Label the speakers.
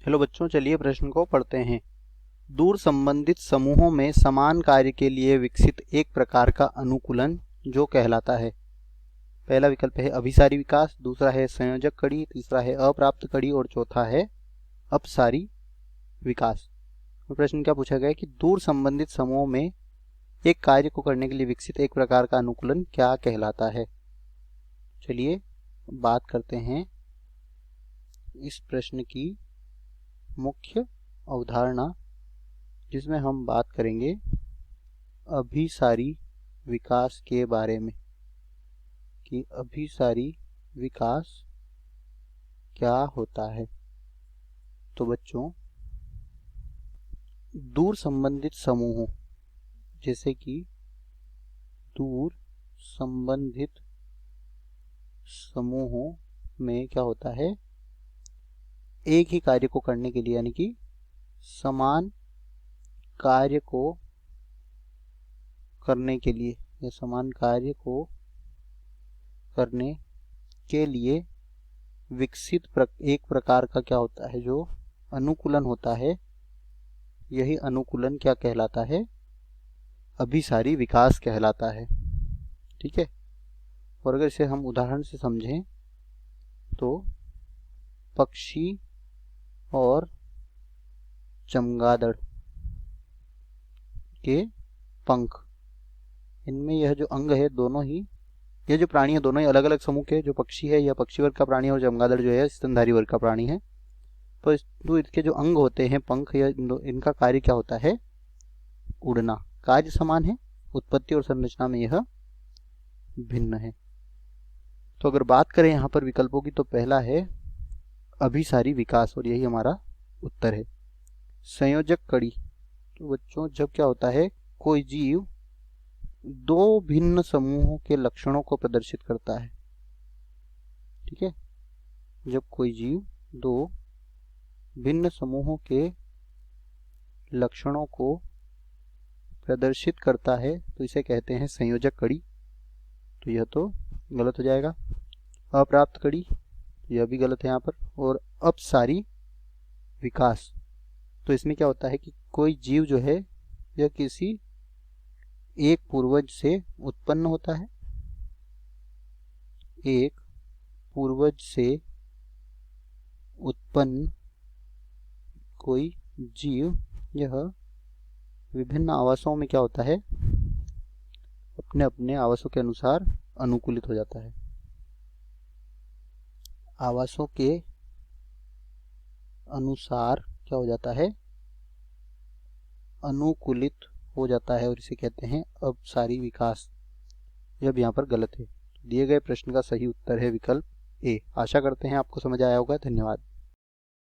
Speaker 1: Hello बच्चों, चलिए प्रश्न को पढ़ते हैं। दूर संबंधित समूहों में समान कार्य के लिए विकसित एक प्रकार का अनुकूलन जो कहलाता है। पहला विकल्प है अभिसारी विकास, दूसरा है संयोजक कड़ी, तीसरा है अप्राप्त कड़ी और चौथा है अपसारी विकास। तो प्रश्न क्या पूछा गया कि दूर संबंधित समूहों में एक कार्य को करने के लिए विकसित एक प्रकार का अनुकूलन क्या कहलाता है। चलिए बात करते हैं इस प्रश्न की मुख्य अवधारणा, जिसमें हम बात करेंगे अभिसारी विकास के बारे में कि अभिसारी विकास क्या होता है। तो बच्चों, दूर संबंधित समूहों, जैसे कि दूर संबंधित समूहों में क्या होता है, एक ही कार्य को करने के लिए यानी कि समान कार्य को करने के लिए या समान कार्य को करने के लिए विकसित एक प्रकार का क्या होता है, जो अनुकूलन होता है, यही अनुकूलन क्या कहलाता है, अभिसारी विकास कहलाता है। ठीक है। और अगर इसे हम उदाहरण से समझें तो पक्षी और चमगादड़ के पंख, इनमें यह जो अंग है दोनों ही, ये जो प्राणी है दोनों ही अलग अलग समूह के, जो पक्षी है यह पक्षी वर्ग का प्राणी है और चमगादड़ जो है स्तनधारी वर्ग का प्राणी है। तो इसके जो अंग होते हैं, पंख, या इनका कार्य क्या होता है, उड़ना। कार्य समान है, उत्पत्ति और संरचना में यह भिन्न है। तो अगर बात करें यहाँ पर विकल्पों की, तो पहला है अभिसारी विकास और यही हमारा उत्तर है। संयोजक कड़ी, तो बच्चों जब क्या होता है, कोई जीव दो भिन्न समूहों के लक्षणों को प्रदर्शित करता है। ठीक है। जब कोई जीव दो भिन्न समूहों के लक्षणों को प्रदर्शित करता है तो इसे कहते हैं संयोजक कड़ी। तो यह तो गलत हो जाएगा। अप्राप्त कड़ी, यह भी गलत है यहाँ पर। और अपसारी विकास, तो इसमें क्या होता है कि कोई जीव जो है यह किसी एक पूर्वज से उत्पन्न होता है। एक पूर्वज से उत्पन्न कोई जीव यह विभिन्न आवासों में क्या होता है, अपने अपने आवासों के अनुसार अनुकूलित हो जाता है। आवासों के अनुसार क्या हो जाता है, अनुकूलित हो जाता है, और इसे कहते हैं अपसारी विकास। यह भी यहाँ पर गलत है। दिए गए प्रश्न का सही उत्तर है विकल्प ए। आशा करते हैं आपको समझ आया होगा। धन्यवाद।